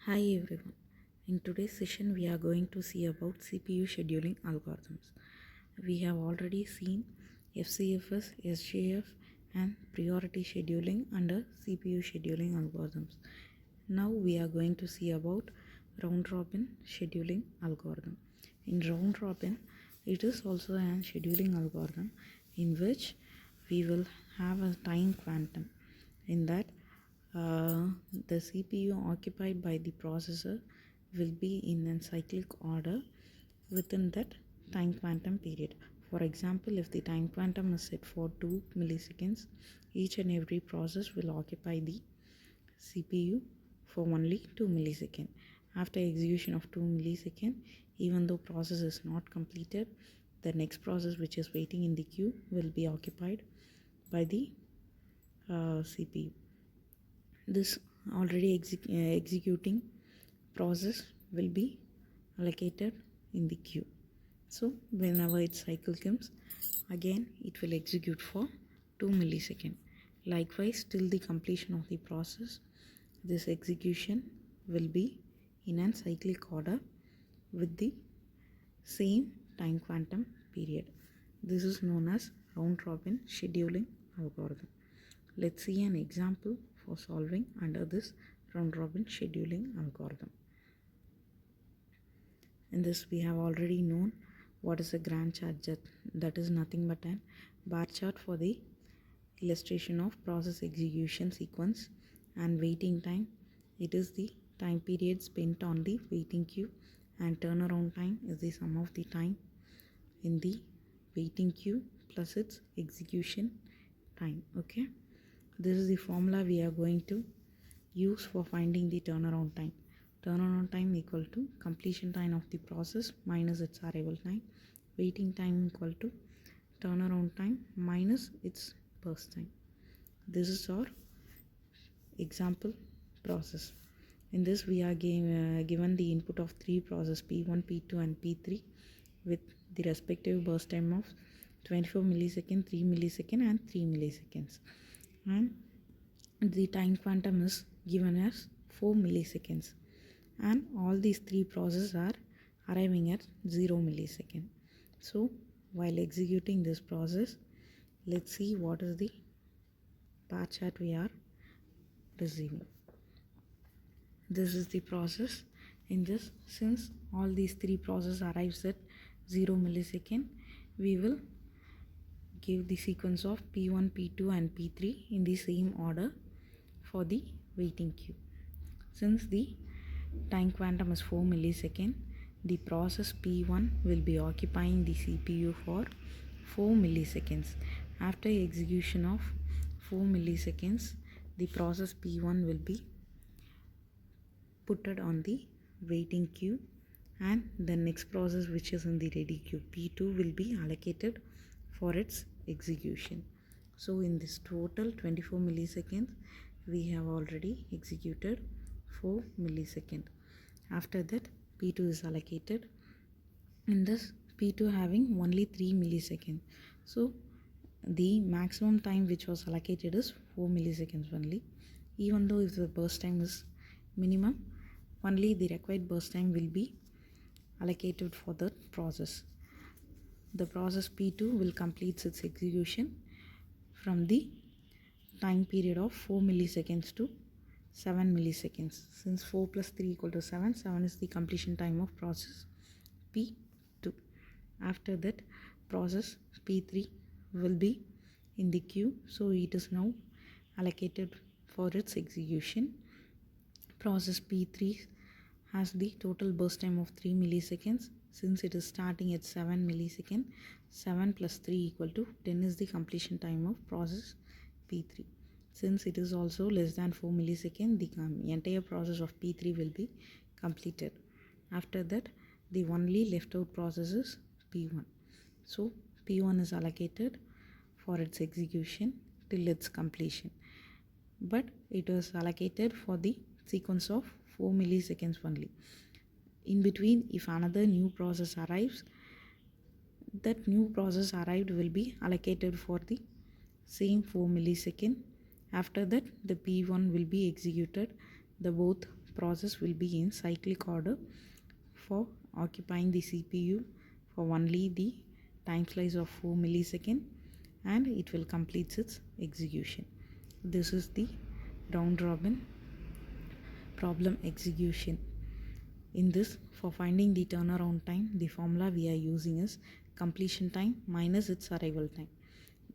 Hi everyone. In today's session we are going to see about CPU scheduling algorithms. We have already seen FCFS, SJF and priority scheduling under CPU scheduling algorithms. Now we are going to see about round robin scheduling algorithm. In round robin, it is also a scheduling algorithm in which we will have a time quantum. In that the CPU occupied by the processor will be in a cyclic order within that time quantum period. For example, if the time quantum is set for 2 milliseconds, each and every process will occupy the CPU for only 2 milliseconds. After execution of 2 milliseconds, even though process is not completed, the next process which is waiting in the queue will be occupied by the CPU. This already executing process will be allocated in the queue. So whenever its cycle comes, again it will execute for 2 milliseconds. Likewise, till the completion of the process, this execution will be in a cyclic order with the same time quantum period. This is known as round robin scheduling algorithm. Let's see an example for solving under this round robin scheduling algorithm. In this we have already known what is a Gantt chart. That is nothing but a bar chart for the illustration of process execution sequence and waiting time. It is the time period spent on the waiting queue, and turnaround time is the sum of the time in the waiting queue plus its execution time. Okay, this is the formula we are going to use for finding the turnaround time. Turnaround time equal to completion time of the process minus its arrival time. Waiting time equal to turnaround time minus its burst time. This is our example process. In this we are given the input of three processes P1, P2 and P3 with the respective burst time of 24 milliseconds, 3 milliseconds and 3 milliseconds, and the time quantum is given as 4 milliseconds, and all these three processes are arriving at 0 millisecond. So while executing this process, let's see what is the bar chart we are receiving. This is the process. In this, since all these three processes arrives at 0 millisecond, we will give the sequence of P1, P2 and P3 in the same order for the waiting queue. Since the time quantum is 4 millisecond, the process P1 will be occupying the CPU for 4 milliseconds. After execution of 4 milliseconds, the process P1 will be put on the waiting queue, and the next process which is in the ready queue P2 will be allocated for its execution. So in this total 24 milliseconds, we have already executed 4 milliseconds. After that, P2 is allocated. In this, P2 having only 3 milliseconds. So the maximum time which was allocated is 4 milliseconds only. Even though if the burst time is minimum, only the required burst time will be allocated for the process. The process P2 will complete its execution from the time period of 4 milliseconds to 7 milliseconds. Since 4 plus 3 equal to 7, 7 is the completion time of process P2. After that, process P3 will be in the queue, so it is now allocated for its execution. Process P3 has the total burst time of 3 milliseconds. Since it is starting at 7 milliseconds, 7 plus 3 equal to 10 is the completion time of process P3. Since it is also less than 4 milliseconds, the entire process of P3 will be completed. After that, the only left out process is P1. So P1 is allocated for its execution till its completion, but it was allocated for the sequence of 4 milliseconds only. In between, if another new process arrives, that new process arrived will be allocated for the same 4 millisecond. After that, the P1 will be executed. The both process will be in cyclic order for occupying the CPU for only the time slice of 4 millisecond, and it will complete its execution. This is the round robin problem execution. In this, for finding the turnaround time, the formula we are using is completion time minus its arrival time.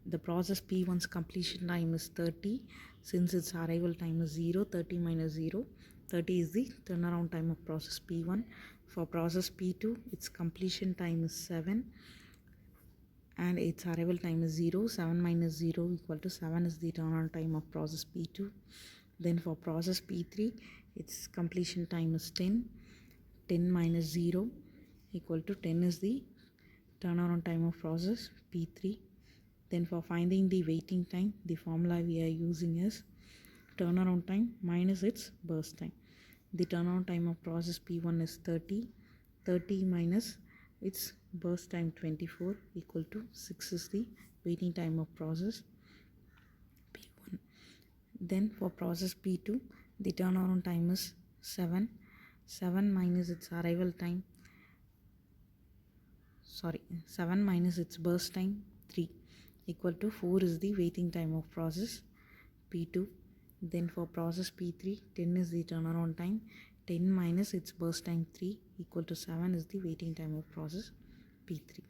The process P1's completion time is 30. Since its arrival time is 0, 30 minus 0, 30 is the turnaround time of process P1. For process P2, its completion time is 7 and its arrival time is 0. 7 minus 0 equal to 7 is the turnaround time of process P2. Then for process P3, its completion time is 10. 10 minus 0 equal to 10 is the turnaround time of process P3. Then for finding the waiting time, the formula we are using is turnaround time minus its burst time. The turnaround time of process P1 is 30. 30 minus its burst time 24 equal to 6 is the waiting time of process P1. Then for process P2, the turnaround time is 7. 7 minus its arrival time, 7 minus its burst time 3 equal to 4 is the waiting time of process P2. Then for process P3, 10 is the turnaround time. 10 minus its burst time 3 equal to 7 is the waiting time of process P3.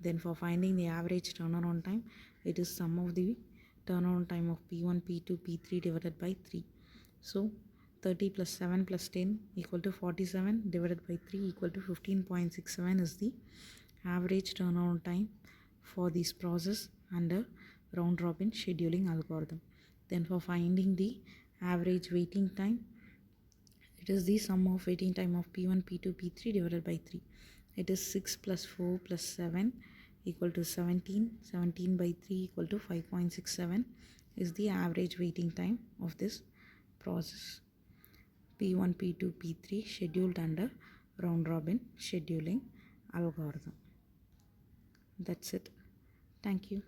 Then for finding the average turnaround time, it is sum of the turnaround time of P1, P2, P3 divided by 3. So 30 plus 7 plus 10 equal to 47 divided by 3 equal to 15.67 is the average turnaround time for this process under round robin scheduling algorithm. Then for finding the average waiting time, it is the sum of waiting time of P1, P2, P3 divided by 3. It is 6 plus 4 plus 7 equal to 17. 17 by 3 equal to 5.67 is the average waiting time of this process P1, P2, P3 scheduled under round robin scheduling algorithm. That's it. Thank you.